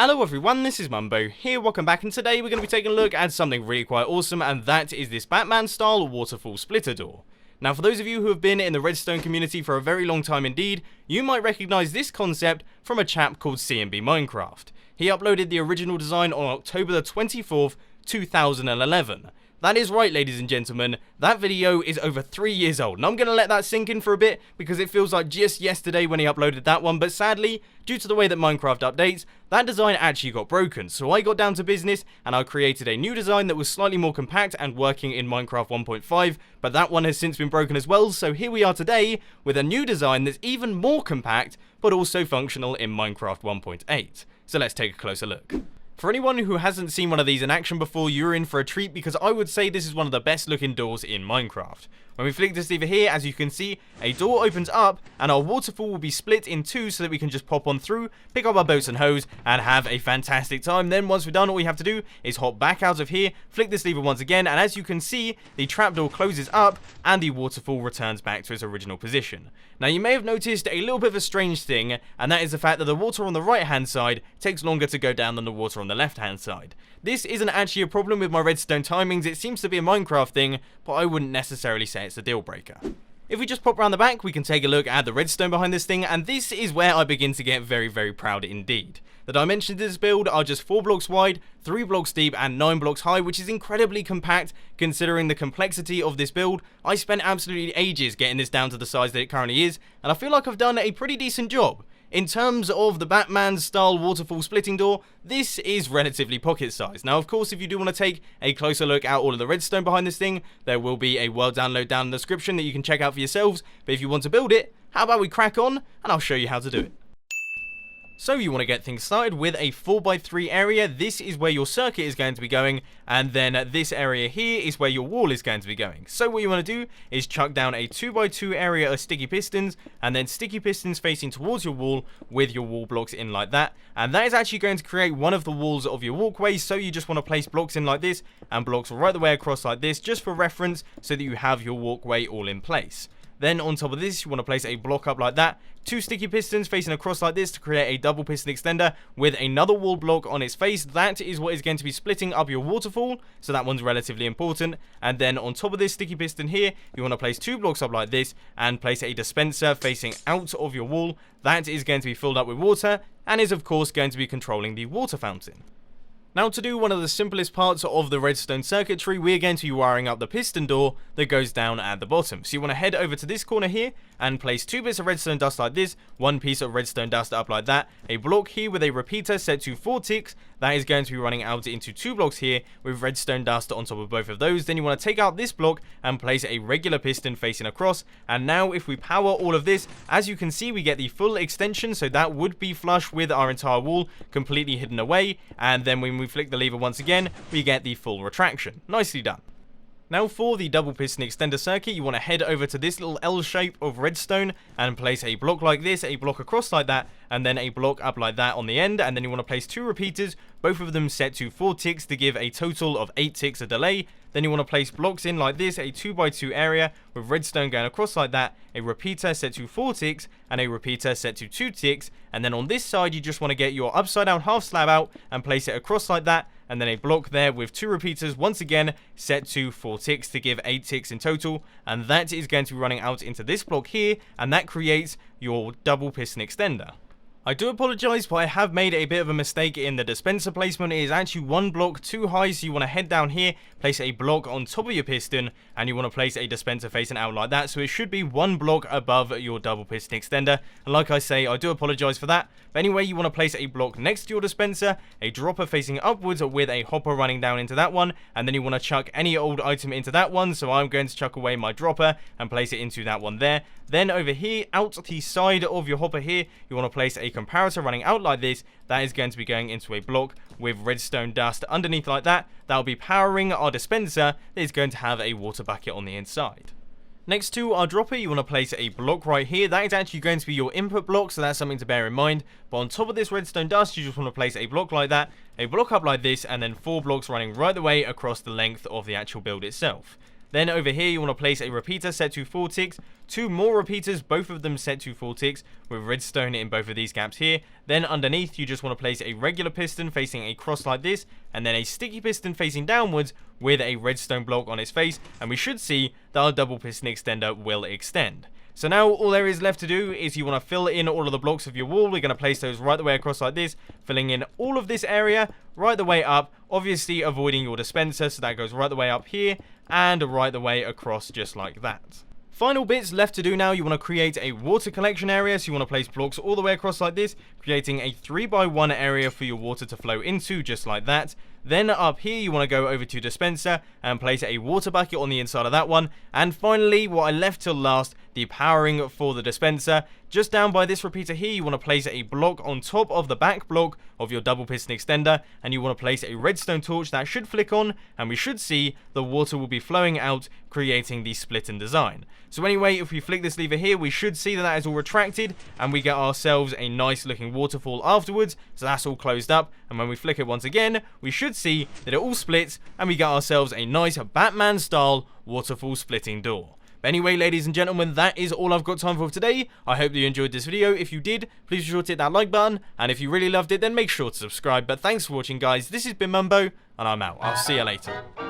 Hello everyone, this is Mumbo here, welcome back, and today we're going to be taking a look at something really quite awesome, and that is this Batman style waterfall splitter door. Now for those of you who have been in the Redstone community for a very long time indeed, you might recognise this concept from a chap called CMB Minecraft. He uploaded the original design on October the 24th, 2011. That is right, ladies and gentlemen, that video is over 3 years old, and I'm going to let that sink in for a bit, because it feels like just yesterday when he uploaded that one, but sadly, due to the way that Minecraft updates, that design actually got broken, so I got down to business, and I created a new design that was slightly more compact and working in Minecraft 1.5, but that one has since been broken as well, so here we are today, with a new design that's even more compact, but also functional in Minecraft 1.8. So let's take a closer look. For anyone who hasn't seen one of these in action before, you're in for a treat, because I would say this is one of the best looking doors in Minecraft. When we flick this lever here, as you can see, a door opens up and our waterfall will be split in two so that we can just pop on through, pick up our boats and hose and have a fantastic time. Then once we're done, all we have to do is hop back out of here, flick this lever once again, and as you can see, the trapdoor closes up and the waterfall returns back to its original position. Now you may have noticed a little bit of a strange thing, and that is the fact that the water on the right hand side takes longer to go down than the water on the left hand side. This isn't actually a problem with my redstone timings, it seems to be a Minecraft thing, but I wouldn't necessarily say it's a deal breaker. If we just pop around the back, we can take a look at the redstone behind this thing, and this is where I begin to get very proud indeed. The dimensions of this build are just 4 blocks wide, 3 blocks deep, and 9 blocks high, which is incredibly compact considering the complexity of this build. I spent absolutely ages getting this down to the size that it currently is, and I feel like I've done a pretty decent job. In terms of the Batman style waterfall splitting door, this is relatively pocket sized. Now of course, if you do want to take a closer look at all of the redstone behind this thing, there will be a world download down in the description that you can check out for yourselves, but if you want to build it, how about we crack on and I'll show you how to do it. So you want to get things started with a 4x3 area. This is where your circuit is going to be going, and then this area here is where your wall is going to be going. So what you want to do is chuck down a 2x2 area of sticky pistons, and then sticky pistons facing towards your wall with your wall blocks in like that, and that is actually going to create one of the walls of your walkway. So you just want to place blocks in like this and blocks right the way across like this, just for reference, so that you have your walkway all in place. Then on top of this, you want to place a block up like that, 2 sticky pistons facing across like this to create a double piston extender with another wall block on its face. That is what is going to be splitting up your waterfall, so that one's relatively important. And then on top of this sticky piston here, you want to place 2 blocks up like this and place a dispenser facing out of your wall. That is going to be filled up with water and is of course going to be controlling the water fountain. Now to do one of the simplest parts of the redstone circuitry, we're going to be wiring up the piston door that goes down at the bottom. So you want to head over to this corner here and place 2 bits of redstone dust like this, 1 piece of redstone dust up like that, a block here with a repeater set to 4 ticks, that is going to be running out into 2 blocks here with redstone dust on top of both of those. Then you want to take out this block and place a regular piston facing across, and now if we power all of this, as you can see we get the full extension, so that would be flush with our entire wall completely hidden away, and then when we flick the lever once again, we get the full retraction. Nicely done. Now for the double piston extender circuit, you want to head over to this little L shape of redstone and place a block like this, a block across like that, and then a block up like that on the end, and then you want to place 2 repeaters, both of them set to 4 ticks to give a total of 8 ticks of delay. Then you want to place blocks in like this, a 2x2 area with redstone going across like that, a repeater set to 4 ticks, and a repeater set to 2 ticks, and then on this side you just want to get your upside down half slab out and place it across like that, and then a block there with 2 repeaters once again set to 4 ticks to give 8 ticks in total, and that is going to be running out into this block here, and that creates your double piston extender. I do apologise, but I have made a bit of a mistake in the dispenser placement. It is actually 1 block too high, so you want to head down here, place a block on top of your piston, and you want to place a dispenser facing out like that, so it should be 1 block above your double piston extender. And like I say, I do apologise for that. But anyway, you want to place a block next to your dispenser, a dropper facing upwards with a hopper running down into that one, and then you want to chuck any old item into that one, so I'm going to chuck away my dropper and place it into that one there. Then over here, out the side of your hopper here, you want to place a comparator running out like this. That is going to be going into a block with redstone dust underneath like that. That will be powering our dispenser that is going to have a water bucket on the inside. Next to our dropper, you want to place a block right here. That is actually going to be your input block, so that's something to bear in mind. But on top of this redstone dust, you just want to place a block like that, a block up like this, and then 4 blocks running right the way across the length of the actual build itself. Then over here you want to place a repeater set to 4 ticks, 2 more repeaters, both of them set to 4 ticks, with redstone in both of these gaps here. Then underneath you just want to place a regular piston facing across like this, and then a sticky piston facing downwards with a redstone block on its face, and we should see that our double piston extender will extend. So now all there is left to do is you want to fill in all of the blocks of your wall. We're going to place those right the way across like this, filling in all of this area right the way up, obviously avoiding your dispenser, so that goes right the way up here and right the way across just like that. Final bits left to do now, you want to create a water collection area, so you want to place blocks all the way across like this, creating a 3x1 area for your water to flow into, just like that. Then up here you want to go over to dispenser and place a water bucket on the inside of that one. And finally, what I left till last, the powering for the dispenser. Just down by this repeater here, you want to place a block on top of the back block of your double piston extender, and you want to place a redstone torch that should flick on, and we should see the water will be flowing out, creating the split in design. So anyway, if we flick this lever here, we should see that that is all retracted, and we get ourselves a nice looking waterfall afterwards. So that's all closed up, and when we flick it once again, we should see that it all splits, and we get ourselves a nice Batman style waterfall splitting door. But anyway, ladies and gentlemen, that is all I've got time for today. I hope that you enjoyed this video. If you did, please be sure to hit that like button, and if you really loved it, then make sure to subscribe. But thanks for watching, guys. This has been Mumbo, and I'm out. I'll see you later.